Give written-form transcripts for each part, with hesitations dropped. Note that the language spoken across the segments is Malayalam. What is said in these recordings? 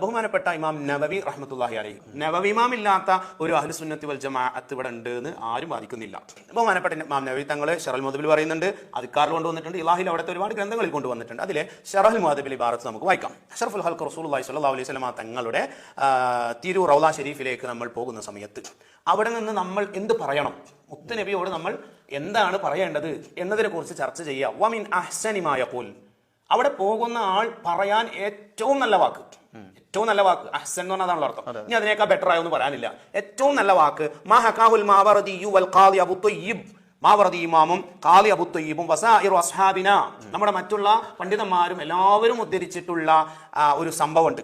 ബഹുമാനപ്പെട്ട ഇമാം നവവി റഹ്മത്തുള്ളാഹി അലൈഹി, നവവി ഇമാം ഇല്ലാത്ത ഒരു അഹ്ലു സുന്നത്തി വൽ ജമാഅത്ത് ഇവിടെ ഉണ്ട് എന്ന് ആരും വാദിക്കുന്നില്ല. ബഹുമാനപ്പെട്ട ഇമാം നവവി തങ്ങൾ ഷറഹുൽ മുഹദ്ദിബിൽ പറയുന്നുണ്ട്, അദ്കാറിൽ കൊണ്ടുവന്നിട്ടുണ്ട്, ഇലാഹിൽ അവിടുത്തെ ഒരുപാട് ഗ്രന്ഥങ്ങളിൽ കൊണ്ടുവന്നിട്ടുണ്ട്. അതിലെ ഷറഹുൽ മുഹദ്ദിബിൽ ഇബാറത്ത് നമുക്ക് വായിക്കാം. അഷ്റഫുൽ ഖൽഖ് റസൂലുള്ളാഹി സ്വല്ലല്ലാഹു അലൈഹി വസല്ലം തങ്ങളുടെ തിരു റൗള ഷരീഫിലേക്ക് നമ്മൾ പോകുന്ന സമയത്ത് അവിടെ നിന്ന് നമ്മൾ എന്ത് പറയണം, മുത്തുനബിയോട് നമ്മൾ എന്താണ് പറയേണ്ടത് എന്നതിനെ കുറിച്ച് ചർച്ച ചെയ്യുക. വമിൻ അഹ്സനി മാ യഖൂൽ, അവിടെ പോകുന്ന ആൾ പറയാൻ ഏറ്റവും നല്ല വാക്ക്, ഏറ്റവും നല്ല വാക്ക് അഹ്സൻ എന്ന് പറഞ്ഞാൽ അർത്ഥം. ഇനി അതിനേക്കാൾ ബെറ്റർ ആയൊന്നും പറയാനില്ല. ഏറ്റവും നല്ല വാക്ക് മാഹകാഹുൽ മാവറദിയു വൽ ഖാദി അബൂ ത്വയ്യിബ്, മാവറദി ഇമാമും ഖാദി അബൂ ത്വയ്യിബും വസായിറു അസ്ഹാബിന, നമ്മുടെ മറ്റുള്ള പണ്ഡിതന്മാരും എല്ലാവരും ഉദ്ധരിച്ചിട്ടുള്ള ഒരു സംഭവമുണ്ട്.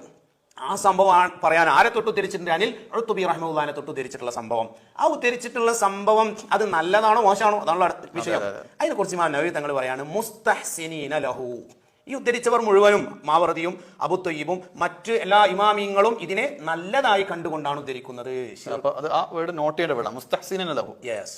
ആ സംഭവം പറയാൻ ആരെ തൊട്ട് ഉദ്ധരിച്ചിട്ടുണ്ട്? അനിൽ ഖുർത്തുബി റഹ്മത്തുള്ളാഹിനെ തൊട്ട് ഉദ്ധരിച്ചിട്ടുള്ള സംഭവം. ആ ഉദ്ധരിച്ചിട്ടുള്ള സംഭവം അത് നല്ലതാണോ മോശമാണോ അതാണുള്ള വിഷയം. അതിനെ കുറിച്ച് ഇമാം നവവി തങ്ങൾ പറയാണ് മുസ്തഹ്സിനീന ലഹു. ഈ ഉദ്ധരിച്ചവർ മുഴുവനും മാവറദിയും അബൂ ത്വയ്യിബും മറ്റ് എല്ലാ ഇമാമിങ്ങളും ഇതിനെ നല്ലതായി കണ്ടുകൊണ്ടാണ് ഉദ്ധരിക്കുന്നത്. നോട്ട് ചെയ്യേണ്ട മുസ്തഹ്സിനീന ലഹു.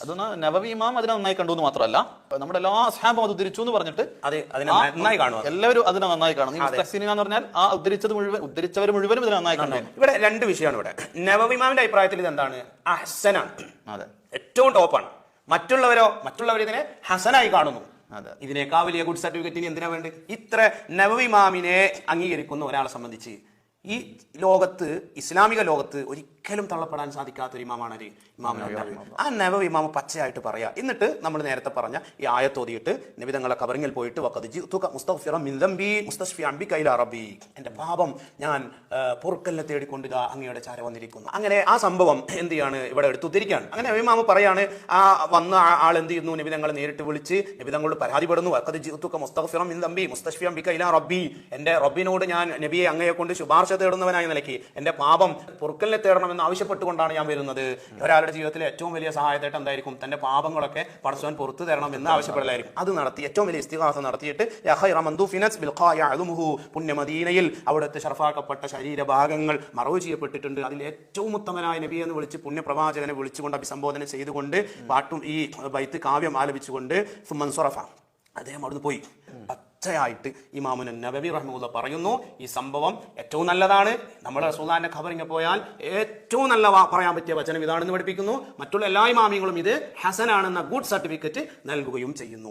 അതൊന്ന് നവവി ഇമാം അതിനെ നന്നായി കണ്ടു എന്ന് മാത്രമല്ല, നമ്മുടെ എല്ലാ അസ്ഹാബും അത് ഉദ്ധരിച്ചു എന്ന് പറഞ്ഞിട്ട് അതിനെ നന്നായി കാണുക, എല്ലാവരും അതിനെ നന്നായി കാണും. മുസ്തഹ്സിനീന എന്ന് പറഞ്ഞാൽ ആ ഉദ്ധരിച്ചവർ മുഴുവനും ഇതിനെ നന്നായി കാണും. ഇവിടെ രണ്ട് വിഷയമാണ്. ഇവിടെ നവവി ഇമാമിന്റെ അഭിപ്രായത്തിൽ ഇത് എന്താണ്? അഹ്സനാണ്, ഏറ്റവും ടോപ്പാണ്. മറ്റുള്ളവർ ഇതിനെ ഹസനായി കാണുന്നു. ഇതിനേക്കാൾ വലിയ ഗുഡ് സർട്ടിഫിക്കറ്റിന് എന്തിനാ വേണ്ടത്? ഇത്ര നവവി ഇമാമിനെ അംഗീകരിക്കുന്ന ഒരാളെ സംബന്ധിച്ച് ഈ ലോകത്ത്, ഇസ്ലാമിക ലോകത്ത് ഒരിക്കലും തള്ളപ്പെടാൻ സാധിക്കാത്ത ഒരു ഇമാമാണ് ഇമാം നവവി. ആ നവവി ഇമാം പച്ചയായിട്ട് പറയാ. എന്നിട്ട് നമ്മൾ നേരത്തെ പറഞ്ഞ ഈ ആയത്തോതിയിട്ട് നബി തങ്ങളെ ഖബറിൽ പോയിട്ട് എന്റെ പാപം ഞാൻ പൊറുക്കലിനെ തേടിക്കൊണ്ട് അങ്ങയുടെ ചാര വന്നിരിക്കുന്നു. അങ്ങനെ ആ സംഭവം എന്ത് ചെയ്യാണ് ഇവിടെ എടുത്തുദ്ധരിക്കുകയാണ്. അങ്ങനെ നബി ഇമാം പറയാണ്, ആ വന്ന ആൾ എന്ത് ചെയ്യുന്നു? നബി തങ്ങളെ നേരിട്ട് വിളിച്ച് നബി തങ്ങളോട് പരാതിപ്പെടുന്നു. എന്റെ റബ്ബിനോട് ഞാൻ നബിയെ അങ്ങയെ കൊണ്ട് ശുപാർശ തേടുന്നവനായ നിലയ്ക്ക് എന്റെ പാപം പൊറുക്കലിനെ തേടണമെന്ന് ആവശ്യപ്പെട്ടുകൊണ്ടാണ് ഞാൻ വരുന്നത്. ഒരാളുടെ ജീവിതത്തിലെ ഏറ്റവും വലിയ സഹായത്തായിട്ട് എന്തായിരിക്കും? തന്റെ പാപങ്ങളൊക്കെ പടച്ചവൻ പുറത്തു തരണം എന്ന് ആവശ്യപ്പെടലായിരിക്കും. അത് നടത്തി ഏറ്റവും വലിയ ഇസ്തിഗാസ നടത്തിയിട്ട് പുണ്യമദീനയിൽ അവിടുത്തെ ഷറഫാക്കപ്പെട്ട ശരീരഭാഗങ്ങൾ മറവ് ചെയ്യപ്പെട്ടിട്ടുണ്ട്. അതിൽ ഏറ്റവും ഉത്തമനായ നബി എന്ന് വിളിച്ച് പുണ്യപ്രവാചകനെ വിളിച്ചുകൊണ്ട് അഭിസംബോധന ചെയ്തുകൊണ്ട് പാട്ടും ഈ ബൈത്ത് കാവ്യം ആലപിച്ചുകൊണ്ട് അദ്ദേഹം അവിടുന്ന് പോയി. പച്ചയായിട്ട് ഇമാം നവവി റഹ്മത്തുള്ളാഹി പറയുന്നു, ഈ സംഭവം ഏറ്റവും നല്ലതാണ്. നമ്മുടെ റസൂലുള്ളാഹിന്റെ ഖബറിൽ പോയാൽ ഏറ്റവും നല്ല പറയാൻ പറ്റിയ വചനം ഇതാണെന്ന് പഠിപ്പിക്കുന്നു. മറ്റുള്ള എല്ലാ ഇമാമിങ്ങളും ഇത് ഹസനാണെന്ന ഗുഡ് സർട്ടിഫിക്കറ്റ് നൽകുകയും ചെയ്യുന്നു.